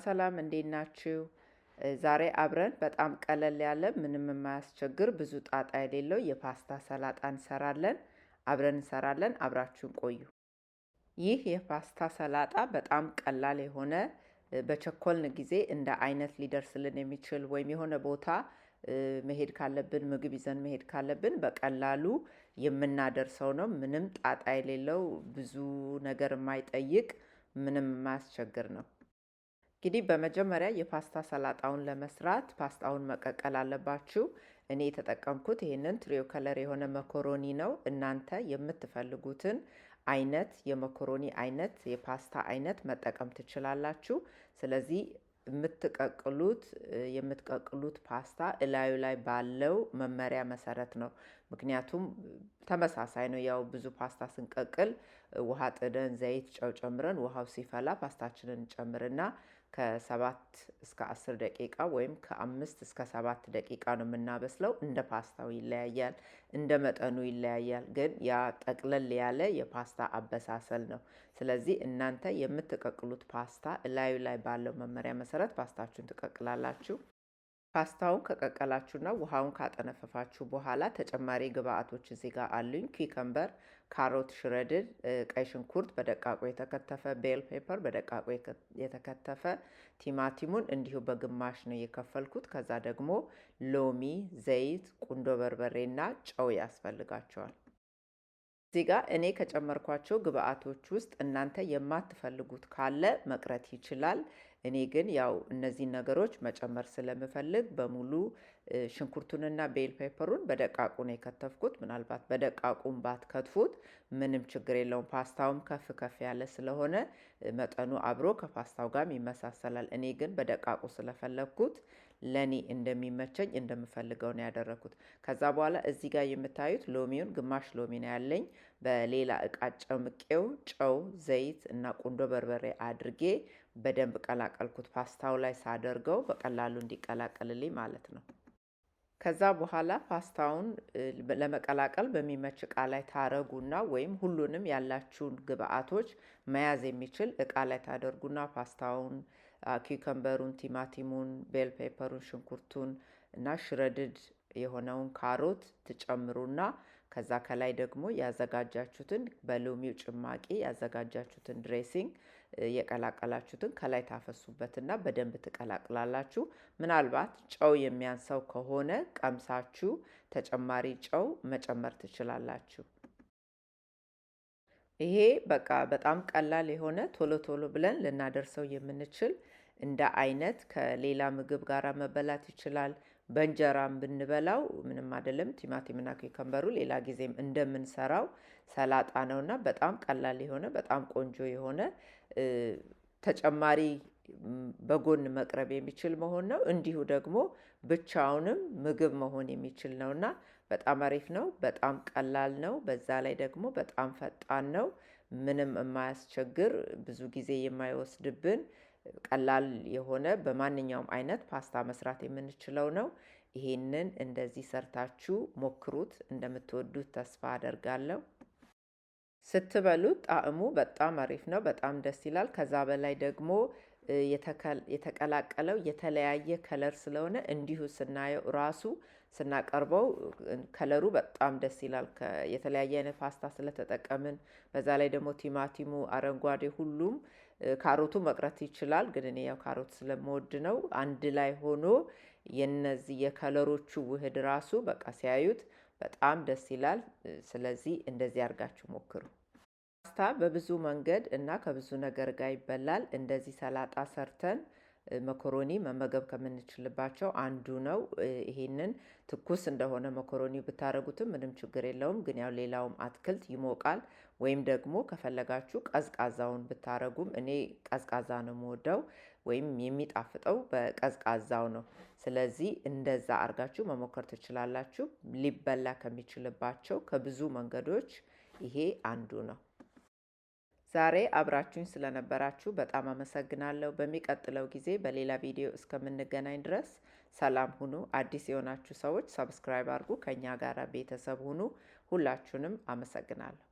ሰላም እንዴት ናችሁ? ዛሬ አብረን በጣም ቀለል ያለ ምንም የማያስቸግር ብዙ ጣጣ የሌለው የፓስታ ሰላጣ እንሰራለን። አብራችሁን ቆዩ። ይህ የፓስታ ሰላጣ በጣም ቀላል የሆነ በቸኮልን ጊዜ እንደ አይነት ሊደርስልን የሚችል ወይም የሆነ ቦታ መሄድ ካለብን ምግብ ይዘን መሄድ ካለብን በቀላሉ የምናደርሰው ነው። ምንም ጣጣ የሌለው ብዙ ነገር የማይጠይቅ ምንም የማያስቸግር ነው። እንግዲህ በመጀመሪያ የፓስታ ሰላጣውን ለመስራት ፓስታውን መቀቀል አለባችሁ። እኔ የተጠቀምኩት ይህንን ትሪዮ ከለር የሆነ መኮሮኒ ነው። እናንተ የምትፈልጉትን አይነት የመኮሮኒ አይነት የፓስታ አይነት መጠቀም ትችላላችሁ። ስለዚህ የምትቀቅሉት ፓስታ እላዩ ላይ ባለው መመሪያ መሰረት ነው። ምክንያቱም ተመሳሳይ ነው። ያው ብዙ ፓስታ ስንቀቅል ውሃ ጥደን ዘይት ጨው ጨምረን ውሃው ሲፈላ ፓስታችንን እንጨምርና ከ7 እስከ 10 ደቂቃ ወይም ከ5 እስከ 7 ደቂቃ ነው የምናበስለው። እንደ ፓስታው ይለያያል፣ እንደ መጠኑ ይለያያል። ግን ያ ጠቅለል ያለ የፓስታ አበሳሰል ነው። ስለዚህ እናንተ የምትቀቅሉት ፓስታ እላዩ ላይ ባለው መመሪያ መሰረት ፓስታችሁን ትቀቅላላችሁ። ፓስታውን ከቀቀላችሁና ውሃውን ካጠነፈፋችሁ በኋላ ተጨማሪ ግብአቶች እዚህ ጋር አሉኝ። ኩከምበር፣ ካሮት ሽረድድ፣ ቀይ ሽንኩርት በደቃቁ የተከተፈ፣ ቤል ፔፐር በደቃቁ የተከተፈ፣ ቲማቲሙን እንዲሁ በግማሽ ነው የከፈልኩት። ከዛ ደግሞ ሎሚ፣ ዘይት፣ ቁንዶ በርበሬና ጨው ያስፈልጋቸዋል። እዚህ ጋር እኔ ከጨመርኳቸው ግብአቶች ውስጥ እናንተ የማትፈልጉት ካለ መቅረት ይችላል። እኔ ግን ያው እነዚህን ነገሮች መጨመር ስለምፈልግ በሙሉ ሽንኩርቱንና ቤል ፔፐሩን በደቃቁ ነው የከተፍኩት። ምናልባት በደቃቁም ባትከትፉት ምንም ችግር የለውም። ፓስታውም ከፍ ከፍ ያለ ስለሆነ መጠኑ አብሮ ከፓስታው ጋር ይመሳሰላል። እኔ ግን በደቃቁ ስለፈለግኩት ለኔ እንደሚመቸኝ እንደምፈልገው ነው ያደረኩት። ከዛ በኋላ እዚህ ጋር የምታዩት ሎሚውን ግማሽ ሎሚ ነው ያለኝ። በሌላ እቃ ጨምቄው ጨው፣ ዘይት እና ቁንዶ በርበሬ አድርጌ በደንብ ቀላቀልኩት። ፓስታው ላይ ሳደርገው በቀላሉ እንዲቀላቀልልኝ ማለት ነው። ከዛ በኋላ ፓስታውን ለመቀላቀል በሚመች እቃ ላይ ታረጉና ወይም ሁሉንም ያላችሁን ግብአቶች መያዝ የሚችል እቃ ላይ ታደርጉና ፓስታውን፣ ኩከምበሩን፣ ቲማቲሙን፣ ቤል ፔፐሩን፣ ሽንኩርቱን እና ሽረድድ የሆነውን ካሮት ትጨምሩና ከዛ ከላይ ደግሞ ያዘጋጃችሁትን በሎሚው ጭማቂ ያዘጋጃችሁትን ድሬሲንግ የቀላቀላችሁትን ከላይ ታፈሱበትና በደንብ ትቀላቅላላችሁ። ምናልባት ጨው የሚያንሰው ከሆነ ቀምሳችሁ ተጨማሪ ጨው መጨመር ትችላላችሁ። ይሄ በቃ በጣም ቀላል የሆነ ቶሎ ቶሎ ብለን ልናደርሰው የምንችል እንደ አይነት ከሌላ ምግብ ጋር መበላት ይችላል። በእንጀራም ብንበላው ምንም አይደለም። ቲማቲምና ኩከምበሩ ሌላ ጊዜም እንደምንሰራው ሰላጣ ነውና በጣም ቀላል የሆነ በጣም ቆንጆ የሆነ ተጨማሪ በጎን መቅረብ የሚችል መሆን ነው። እንዲሁ ደግሞ ብቻውንም ምግብ መሆን የሚችል ነውና በጣም አሪፍ ነው። በጣም ቀላል ነው። በዛ ላይ ደግሞ በጣም ፈጣን ነው። ምንም የማያስቸግር ብዙ ጊዜ የማይወስድብን ቀላል የሆነ በማንኛውም አይነት ፓስታ መስራት የምንችለው ነው። ይሄንን እንደዚህ ሰርታችሁ ሞክሩት። እንደምትወዱት ተስፋ አደርጋለሁ። ስትበሉት ጣዕሙ በጣም አሪፍ ነው። በጣም ደስ ይላል። ከዛ በላይ ደግሞ የተቀላቀለው የተለያየ ከለር ስለሆነ እንዲሁ ስናየው ራሱ ስናቀርበው ከለሩ በጣም ደስ ይላል። የተለያየ አይነት ፓስታ ስለተጠቀምን በዛ ላይ ደግሞ ቲማቲሙ አረንጓዴ፣ ሁሉም ካሮቱ መቅረት ይችላል። ግን እኔ ያው ካሮት ስለምወድ ነው። አንድ ላይ ሆኖ የነዚህ የከለሮቹ ውህድ ራሱ በቃ ሲያዩት በጣም ደስ ይላል። ስለዚህ እንደዚህ አድርጋችሁ ሞክሩ። ፓስታ በብዙ መንገድ እና ከብዙ ነገር ጋር ይበላል። እንደዚህ ሰላጣ ሰርተን መኮሮኒ መመገብ ከምንችልባቸው አንዱ ነው። ይሄንን ትኩስ እንደሆነ መኮሮኒ ብታረጉትም ምንም ችግር የለውም። ግን ያው ሌላውም አትክልት ይሞቃል። ወይም ደግሞ ከፈለጋችሁ ቀዝቃዛውን ብታረጉም፣ እኔ ቀዝቃዛ ነው የምወደው ወይም የሚጣፍጠው በቀዝቃዛው ነው። ስለዚህ እንደዛ አርጋችሁ መሞከር ትችላላችሁ። ሊበላ ከሚችልባቸው ከብዙ መንገዶች ይሄ አንዱ ነው። ዛሬ አብራችሁኝ ስለነበራችሁ በጣም አመሰግናለሁ። በሚቀጥለው ጊዜ በሌላ ቪዲዮ እስከምንገናኝ ድረስ ሰላም ሁኑ። አዲስ የሆናችሁ ሰዎች ሰብስክራይብ አድርጉ፣ ከኛ ጋር ቤተሰብ ሁኑ። ሁላችሁንም አመሰግናለሁ።